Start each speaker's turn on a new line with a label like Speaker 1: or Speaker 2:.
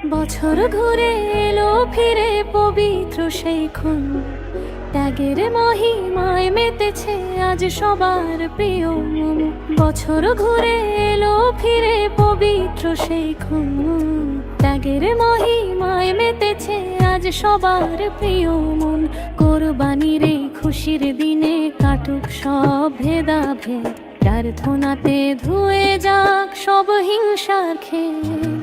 Speaker 1: বছর ঘুরে এলো ফিরে পবিত্র সেই ক্ষণ, ত্যাগের মহিমায় মেতেছে আজ সবার প্রিয় মম। বছর ঘুরে এলো ফিরে পবিত্র সেই ক্ষণ, ত্যাগের মহিমায় মেতেছে আজ সবার প্রিয় মন। কোরবানির এই খুশির দিনে কাটুক সব ভেদাভেদ, প্রার্থনাতে ধুয়ে যাক সব হিংসার খেদ।